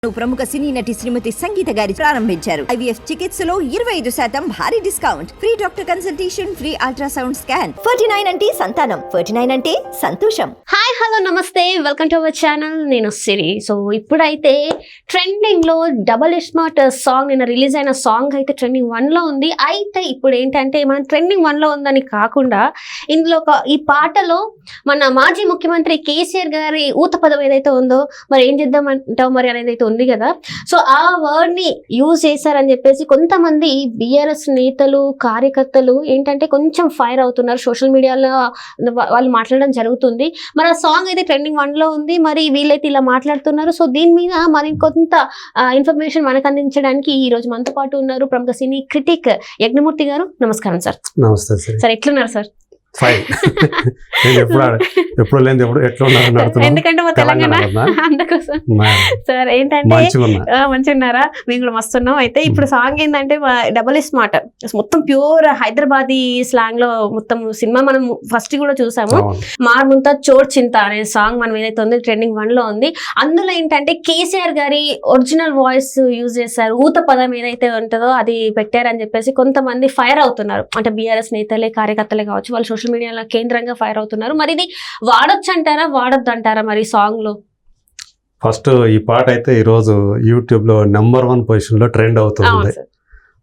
ప్రముఖ సినీ నటి శ్రీమతి సంగీత గారి ప్రారంభించారు. ఐవీఎఫ్ చికిత్సలో 25% భారీ discount, free doctor consultation, free ultrasound scan. 49 అంటే సంతానం, 49 అంటే సంతోషం. హాయ్ హలో నమస్తే, వెల్కమ్ టు అవర్ ఛానల్. నేను సిరి. సో ఇప్పుడైతే ట్రెండింగ్ లో డబుల్ స్మార్ట్ సాంగ్, నిన్న రిలీజ్ అయిన సాంగ్ అయితే ట్రెండింగ్ 1 లో ఉంది. అయితే ఇప్పుడు ఏంటంటే మనం ట్రెండింగ్ 1 లో ఉందని కాకుండా ఇందులో ఈ పాటలో మన మాజీ ముఖ్యమంత్రి కేసీఆర్ గారి ఊత పదం ఏదైతే ఉందో, మరి ఏం చేద్దామంటావు మరి అనేది అయితే ఉంది కదా. సో ఆ వర్డ్ ని యూజ్ చేశారని చెప్పేసి కొంతమంది బిఆర్ఎస్ నేతలు కార్యకర్తలు ఏంటంటే కొంచెం ఫైర్ అవుతున్నారు. సోషల్ మీడియాలో వాళ్ళు మాట్లాడడం జరుగుతుంది. మరి ఆ సాంగ్ అయితే ట్రెండింగ్ 1 లో ఉంది. మరి వీళ్ళైతే ఇలా మాట్లాడుతున్నారు. సో దీని మీద మరి కొంత ఇన్ఫర్మేషన్ మనకు అందించడానికి ఈ రోజు మనతో పాటు ఉన్నారు ప్రముఖ సినీ క్రిటిక్ యజ్ఞమూర్తి గారు. నమస్కారం సార్. నమస్తే సార్, ఎట్లున్నారు సార్? ఫైన్. ఎప్పుడు లేదు, ఎట్లా ఎందుకంటే మా తెలంగాణ అందుకోసం సార్ ఏంటంటే మంచిగా ఉన్నారా? మేము కూడా మస్తున్నాం. అయితే ఇప్పుడు సాంగ్ ఏంటంటే డబుల్ స్మార్ట్, మొత్తం ప్యూర్ హైదరాబాదీ స్లాంగ్ లో మొత్తం సినిమా మనం ఫస్ట్ కూడా చూసాము. మార్ముంతా చోట్ చింత అనే సాంగ్ మనం ఏదైతే ఉంది ట్రెండింగ్ 1 లో ఉంది. అందులో ఏంటంటే కేసీఆర్ గారి ఒరిజినల్ వాయిస్ యూజ్ చేశారు. ఊత పదం ఏదైతే ఉంటుందో అది పెట్టారని చెప్పేసి కొంతమంది ఫైర్ అవుతున్నారు. అంటే బీఆర్ఎస్ నేతలే కార్యకర్తలే కావచ్చు, వాళ్ళు సోషల్ మీడియాలో కేంద్రంగా ఫైర్ అవుతున్నారు. మరి ఇది వాడొచ్చు అంటారా, వాడొద్దు అంటారా మరి సాంగ్ లో? ఫస్ట్ ఈ పాట అయితే ఈరోజు యూట్యూబ్ లో నెంబర్ 1 పొజిషన్ లో ట్రెండ్ అవుతుంది.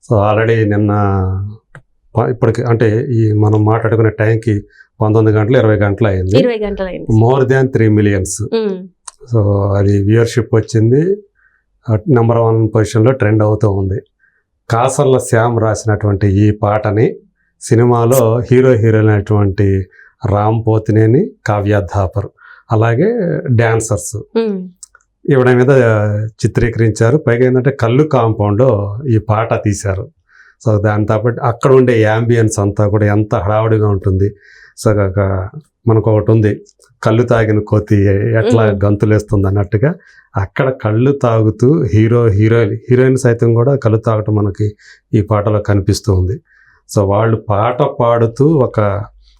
సో ఆల్రెడీ నిన్న ఇప్పటికి అంటే ఈ మనం మాట్లాడుకునే టైంకి 19 గంటలు 20 గంటలు అయింది. More than 3 million. సో అది వ్యూయర్షిప్ వచ్చింది. నెంబర్ 1 పొజిషన్ లో ట్రెండ్ అవుతూ ఉంది. కాసర్ల శ్యామ్ రాసినటువంటి ఈ పాటని సినిమాలో హీరోయిన్ అయినటువంటి రామ్ పోతినేని, కావ్య థాపర్, అలాగే డాన్సర్స్ ఈవిడ మీద చిత్రీకరించారు. పైగా ఏంటంటే కళ్ళు కాంపౌండ్లో ఈ పాట తీశారు. సో దాంతో పాటు అక్కడ ఉండే యాంబియన్స్ అంతా కూడా ఎంత హడావుడిగా ఉంటుంది. సో మనకు ఒకటి ఉంది, కళ్ళు తాగిన కోతి ఎట్లా గంతులేస్తుంది అన్నట్టుగా అక్కడ కళ్ళు తాగుతూ హీరోయిన్ సైతం కూడా కళ్ళు తాగటం మనకి ఈ పాటలో కనిపిస్తూ ఉంది. సో వాళ్ళు పాట పాడుతూ ఒక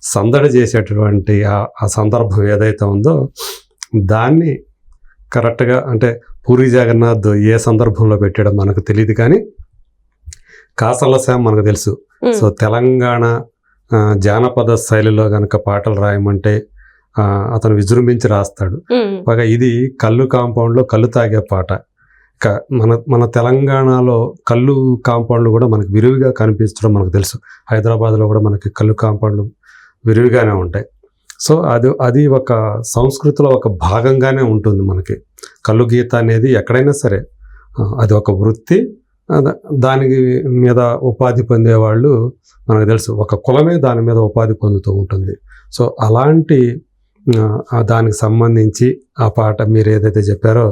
సందడి చేసేటటువంటి ఆ సందర్భం ఏదైతే ఉందో దాన్ని కరెక్ట్గా, అంటే పూరి జగన్నాథ్ ఏ సందర్భంలో పెట్టాడో మనకు తెలియదు, కానీ కాసర్ల శ్యామ్ మనకు తెలుసు. సో తెలంగాణ జానపద శైలిలో కనుక పాటలు రాయమంటే అతను విజృంభించి రాస్తాడు. పైగా ఇది కళ్ళు కాంపౌండ్లో కళ్ళు తాగే పాట. మన తెలంగాణలో కళ్ళు కాంపౌండ్లు కూడా మనకు విరివిగా కనిపించడం మనకు తెలుసు. హైదరాబాద్లో కూడా మనకి కళ్ళు కాంపౌండ్లు విరివిగానే ఉంటాయి. సో అది ఒక సంస్కృతిలో ఒక భాగంగానే ఉంటుంది. మనకి కళ్ళు గీత అనేది ఎక్కడైనా సరే అది ఒక వృత్తి. దానికి మీద ఉపాధి పొందేవాళ్ళు మనకు తెలుసు. ఒక కులమే దాని మీద ఉపాధి పొందుతూ ఉంటుంది. సో అలాంటి దానికి సంబంధించి ఆ పాట మీరు ఏదైతే చెప్పారో,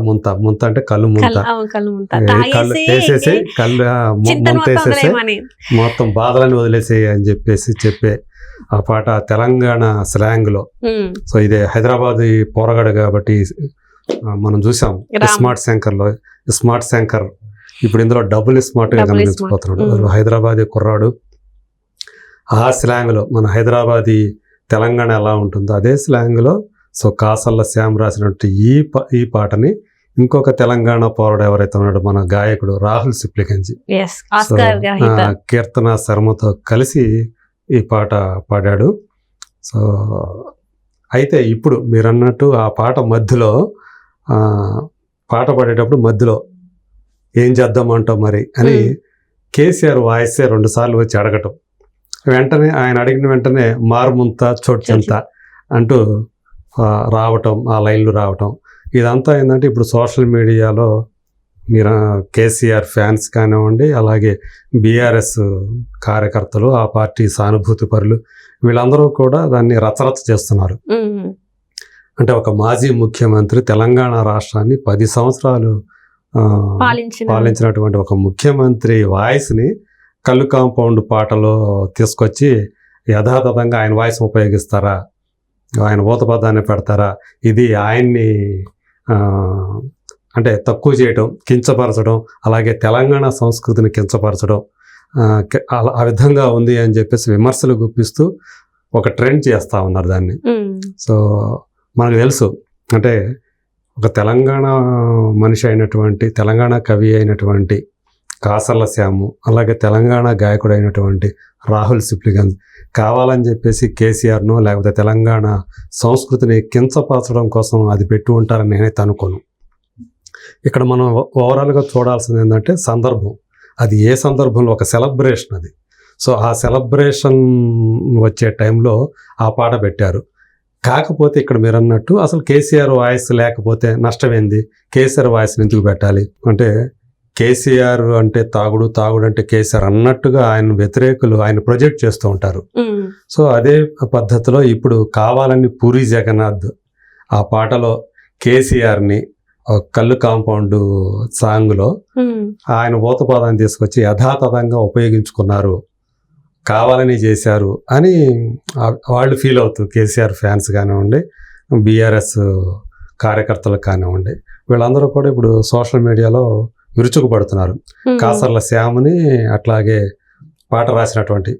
ముంత అంటే కళ్ళు కళ్ళు వేసేసి కళ్ళు ముంతేసేసి మొత్తం బాధలని వదిలేసేయి అని చెప్పే ఆ పాట తెలంగాణ స్లాంగ్ లో. సో ఇదే హైదరాబాద్ పోరగాడు కాబట్టి మనం చూసాం స్మార్ట్ శంకర్ ఇప్పుడు ఇందులో డబుల్ స్మార్ట్ గా గమనించిపోతున్నాడు. హైదరాబాదీ కుర్రాడు ఆ స్లాంగ్ లో మన హైదరాబాదీ తెలంగాణ ఎలా ఉంటుందో అదే స్లాంగ్లో. సో కాసర్ల శ్యామ్ రాసినట్టు ఈ పాటని ఇంకొక తెలంగాణ పౌరుడు ఎవరైతే ఉన్నాడో మన గాయకుడు రాహుల్ సిప్లిగంజి, కీర్తన శర్మతో కలిసి ఈ పాట పాడాడు. సో అయితే ఇప్పుడు మీరు అన్నట్టు ఆ పాట మధ్యలో పాట పాడేటప్పుడు మధ్యలో ఏం చేద్దామంటావు మరి అని కేసీఆర్ వాయిసే 2 సార్లు వచ్చి అడగటం, వెంటనే ఆయన అడిగిన వెంటనే మార్ముంత చోట్చంత అంటూ రావటం, ఆ లైన్లు రావటం, ఇదంతా ఏంటంటే ఇప్పుడు సోషల్ మీడియాలో మీరు కేసీఆర్ ఫ్యాన్స్ కానివ్వండి, అలాగే బీఆర్ఎస్ కార్యకర్తలు, ఆ పార్టీ సానుభూతి పరులు, వీళ్ళందరూ కూడా దాన్ని రచరచ చేస్తున్నారు. అంటే ఒక మాజీ ముఖ్యమంత్రి తెలంగాణ రాష్ట్రాన్ని 10 సంవత్సరాలు పాలించినటువంటి ఒక ముఖ్యమంత్రి వాయిస్ని కళ్ళు కాంపౌండ్ పాటలో తీసుకొచ్చి యథాతథంగా ఆయన వాయిస్ ఉపయోగిస్తారా, ఆయన ఊతపదాన్ని పెడతారా, ఇది ఆయన్ని అంటే తక్కువ చేయడం, కించపరచడం, అలాగే తెలంగాణ సంస్కృతిని కించపరచడం ఆ విధంగా ఉంది అని చెప్పేసి విమర్శలు గుప్పిస్తూ ఒక ట్రెండ్ చేస్తూ ఉన్నారు దాన్ని. సో మనకు తెలుసు, అంటే ఒక తెలంగాణ మనిషి అయినటువంటి, తెలంగాణ కవి అయినటువంటి కాసర్ల శ్యాము, అలాగే తెలంగాణ గాయకుడు అయినటువంటి రాహుల్ సిప్లిగంజ్ కావాలని చెప్పేసి కేసీఆర్ను లేకపోతే తెలంగాణ సంస్కృతిని కించపరచడం కోసం అది పెట్టి ఉంటారని నేనైతే అనుకోను. ఇక్కడ మనం ఓవరాల్గా చూడాల్సింది ఏంటంటే సందర్భం, అది ఏ సందర్భంలో ఒక సెలబ్రేషన్ అది. సో ఆ సెలబ్రేషన్ వచ్చే టైంలో ఆ పాట పెట్టారు. కాకపోతే ఇక్కడ మీరు అన్నట్టు అసలు కేసీఆర్ వాయిస్ లేకపోతే నష్టమేంది, కేసీఆర్ వాయిస్ని ఎందుకు పెట్టాలి అంటే, కేసీఆర్ అంటే తాగుడు, తాగుడు అంటే కేసీఆర్ అన్నట్టుగా ఆయన వ్యతిరేకులు ఆయన ప్రొజెక్ట్ చేస్తూ ఉంటారు. సో అదే పద్ధతిలో ఇప్పుడు కావాలని పూరి జగన్నాథ్ ఆ పాటలో కేసీఆర్ని కళ్ళు కాంపౌండ్ సాంగ్లో ఆయన ఊతపాదాన్ని తీసుకొచ్చి యథాతథంగా ఉపయోగించుకున్నారు, కావాలని చేశారు అని వాళ్ళు ఫీల్ అవుతారు. కేసీఆర్ ఫ్యాన్స్ కానివ్వండి, బీఆర్ఎస్ కార్యకర్తలకు కానివ్వండి, వీళ్ళందరూ కూడా ఇప్పుడు సోషల్ మీడియాలో విరుచుకుపడుతున్నారు. కాసర్ల శ్యాముని అట్లాగే పాట రాసినటువంటి,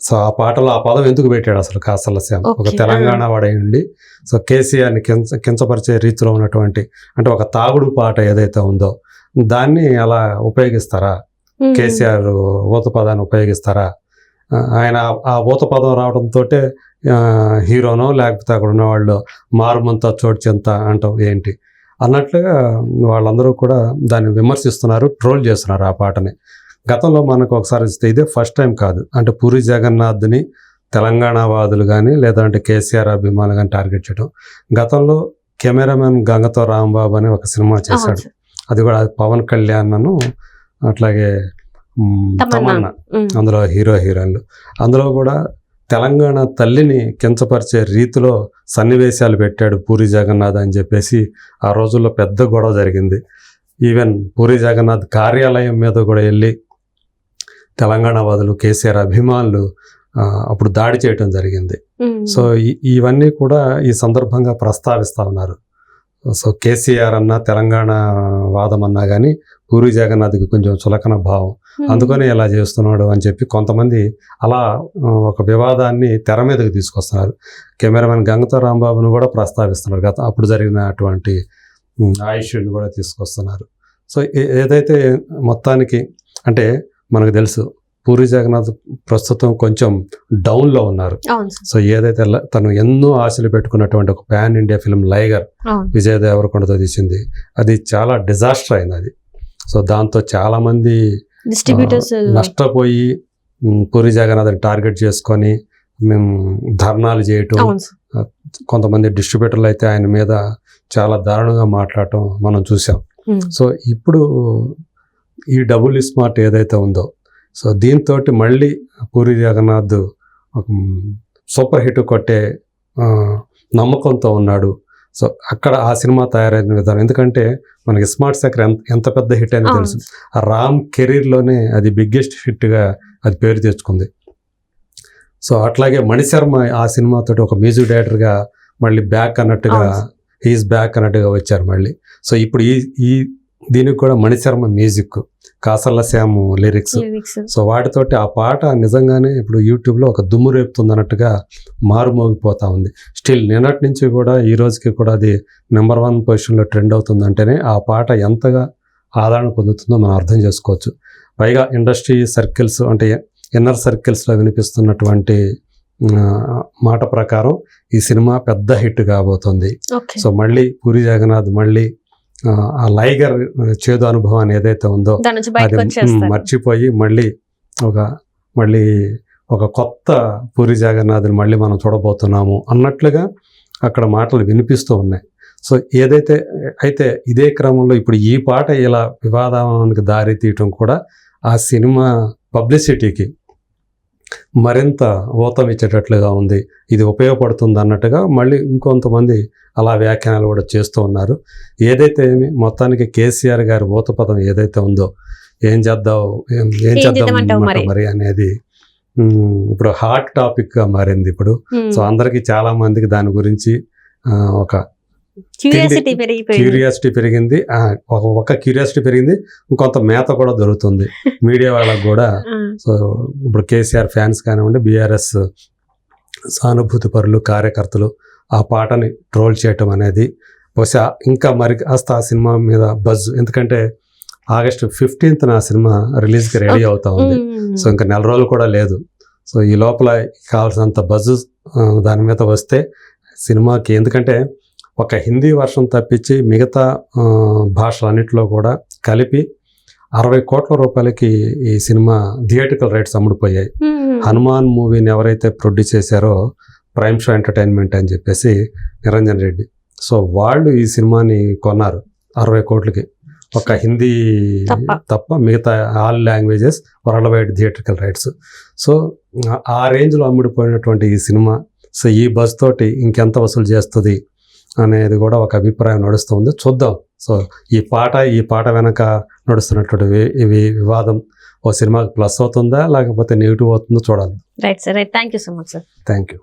సో ఆ పాటలో ఆ పదం ఎందుకు పెట్టాడు అసలు కాసర్ల శ్యామ్, ఒక తెలంగాణ వాడై ఉండి సో కేసీఆర్ని కించపరిచే రీతిలో ఉన్నటువంటి, అంటే ఒక తాగుడు పాట ఏదైతే ఉందో దాన్ని అలా ఉపయోగిస్తారా, కేసీఆర్ ఊత పదాన్ని ఉపయోగిస్తారా, ఆయన ఆ ఊత పదం రావడంతో హీరోనో లేకపోతే అక్కడ ఉన్న వాళ్ళు మారుమంతా చోటుచెంత అంటాం ఏంటి అన్నట్లుగా వాళ్ళందరూ కూడా దాన్ని విమర్శిస్తున్నారు, ట్రోల్ చేస్తున్నారు ఆ పాటని. గతంలో మనకు ఒకసారి ఇదే ఫస్ట్ టైం కాదు, అంటే పూరి జగన్నాథ్ని తెలంగాణ వాదులు కానీ లేదంటే కేసీఆర్ అభిమానులు కానీ టార్గెట్ చేయడం. గతంలో కెమెరామెన్ గంగతో రాంబాబు అని ఒక సినిమా చేశాడు, అది కూడా పవన్ కళ్యాణ్ అట్లాగే తమన్నా అందులో హీరోయిన్లు. అందులో కూడా తెలంగాణ తల్లిని కించపరిచే రీతిలో సన్నివేశాలు పెట్టాడు పూరి జగన్నాథ్ అని చెప్పేసి ఆ రోజుల్లో పెద్ద గొడవ జరిగింది. ఈవెన్ పూరి జగన్నాథ్ కార్యాలయం మీద కూడా వెళ్ళి తెలంగాణ వాదులు, కేసీఆర్ అభిమానులు అప్పుడు దాడి చేయటం జరిగింది. సో ఇవన్నీ కూడా ఈ సందర్భంగా ప్రస్తావిస్తూ ఉన్నారు. సో కేసీఆర్ అన్నా తెలంగాణ వాదం అన్నా కానీ పూరి జగన్నాథ్కి కొంచెం చులకన భావం, అందుకని ఇలా చేస్తున్నాడు అని చెప్పి కొంతమంది అలా ఒక వివాదాన్ని తెర మీదకి తీసుకొస్తున్నారు. కెమెరామెన్ గంగతో రాంబాబును కూడా ప్రస్తావిస్తున్నారు, అప్పుడు జరిగినటువంటి ఆయుష్ని కూడా తీసుకొస్తున్నారు. సో ఏదైతే మొత్తానికి అంటే మనకు తెలుసు పూరి జగన్నాథ్ ప్రస్తుతం కొంచెం డౌన్లో ఉన్నారు. సో ఏదైతే తను ఎన్నో ఆశలు పెట్టుకున్నటువంటి ఒక పాన్ ఇండియా ఫిల్మ్ లైగర్ విజయ్ దేవరకొండతో తీసింది, అది చాలా డిజాస్టర్ అయింది అది. సో దాంతో చాలా మంది నష్టపోయి పూరి జగన్నాథ్ని టార్గెట్ చేసుకొని మేము ధర్నాలు చేయటం, కొంతమంది డిస్ట్రిబ్యూటర్లు అయితే ఆయన మీద చాలా దారుణంగా మాట్లాడటం మనం చూసాం. సో ఇప్పుడు ఈ డబుల్ స్మార్ట్ ఏదైతే ఉందో, సో దీంతో మళ్ళీ పూరి జగన్నాథ్ సూపర్ హిట్ కొట్టే నమ్మకంతో ఉన్నాడు. సో అక్కడ ఆ సినిమా తయారైన విధానం, ఎందుకంటే మనకి స్మార్ట్ శేఖర్ ఎంత పెద్ద హిట్ అని తెలుసు, ఆ రామ్ కెరీర్లోనే అది బిగ్గెస్ట్ హిట్గా అది పేరు తెచ్చుకుంది. సో అట్లాగే మణిశర్మ ఆ సినిమాతో ఒక మ్యూజిక్ డైరెక్టర్గా మళ్ళీ బ్యాక్ అన్నట్టుగా, హీఈస్ బ్యాక్ అన్నట్టుగా వచ్చారు మళ్ళీ. సో ఇప్పుడు ఈ దీనికి కూడా Mani Sharma music, Kasarla Shyam lyrics, so వాటితోటి ఆ పాట నిజంగానే ఇప్పుడు యూట్యూబ్లో ఒక దుమ్ము రేపుతుంది అన్నట్టుగా మారుమోగిపోతా ఉంది. స్టిల్ నిన్నటి నుంచి కూడా ఈ రోజుకి కూడా అది నెంబర్ 1 పొజిషన్లో ట్రెండ్ అవుతుందంటేనే ఆ పాట ఎంతగా ఆదరణ పొందుతుందో మనం అర్థం చేసుకోవచ్చు. పైగా ఇండస్ట్రీ సర్కిల్స్ అంటే ఇన్నర్ సర్కిల్స్లో వినిపిస్తున్నటువంటి మాట ప్రకారం ఈ సినిమా పెద్ద హిట్ కాబోతుంది. సో మళ్ళీ పూరి జగన్నాథ్ మళ్ళీ ఆ లైగర్ చేదు అనుభవాన్ని ఏదైతే ఉందో అది మర్చిపోయి మళ్ళీ ఒక కొత్త పూరి జగన్నాథ్ని మళ్ళీ మనం చూడబోతున్నాము అన్నట్లుగా అక్కడ మాటలు వినిపిస్తూ ఉన్నాయి. సో ఏదైతే అయితే ఇదే క్రమంలో ఇప్పుడు ఈ పాట ఇలా వివాదానికి దారి తీయటం కూడా ఆ సినిమా పబ్లిసిటీకి మరింత ఊతం ఇచ్చేటట్లుగా ఉంది, ఇది ఉపయోగపడుతుంది అన్నట్టుగా మళ్ళీ ఇంకొంతమంది అలా వ్యాఖ్యానాలు కూడా చేస్తూ ఉన్నారు. ఏదైతే మొత్తానికి కేసీఆర్ గారి ఊత పదం ఏదైతే ఉందో ఏం చేద్దాం మరి అనేది ఇప్పుడు హాట్ టాపిక్గా మారింది ఇప్పుడు. సో అందరికీ చాలా మందికి దాని గురించి ఒక క్యూరియాసిటీ పెరిగింది, ఒక క్యూరియాసిటీ పెరిగింది, ఇంకొంత మేత కూడా దొరుకుతుంది మీడియా వాళ్ళకు కూడా. సో ఇప్పుడు కేసీఆర్ ఫ్యాన్స్ కానివ్వండి, బీఆర్ఎస్ సానుభూతి పరులు, కార్యకర్తలు ఆ పాటని ట్రోల్ చేయటం అనేది బహుశా ఇంకా మరి కాస్త ఆ సినిమా మీద బజ్, ఎందుకంటే ఆగస్టు 15th ఆ సినిమా రిలీజ్కి రెడీ అవుతా ఉంది. సో ఇంకా నెల రోజులు కూడా లేదు. సో ఈ లోపల కావాల్సినంత బజ్ దాని మీద వస్తే సినిమాకి, ఎందుకంటే ఒక హిందీ వర్షన్ తప్పించి మిగతా భాషలన్నింటిలో కూడా కలిపి 60 కోట్ల రూపాయలకి ఈ సినిమా థియేటికల్ రైట్స్ అమ్ముడుపోయాయి. హనుమాన్ మూవీని ఎవరైతే ప్రొడ్యూస్ చేశారో ప్రైమ్ షో ఎంటర్టైన్మెంట్ అని చెప్పేసి నిరంజన్ రెడ్డి, సో వాళ్ళు ఈ సినిమాని కొన్నారు 60 కోట్లకి. ఒక హిందీ తప్ప మిగతా all languages world wide theatrical rights. So ఆ రేంజ్లో అమ్ముడిపోయినటువంటి ఈ సినిమా, సో ఈ బస్ తోటి ఇంకెంత వసూలు చేస్తుంది అనేది కూడా ఒక అభిప్రాయం నడుస్తుంది. చూద్దాం. సో ఈ పాట వెనక నడుస్తున్నటువంటి వివాదం ఓ సినిమాకి ప్లస్ అవుతుందా లేకపోతే నెగిటివ్ అవుతుందో చూడాలి. Right sir, right. Thank you so much sir. Thank you.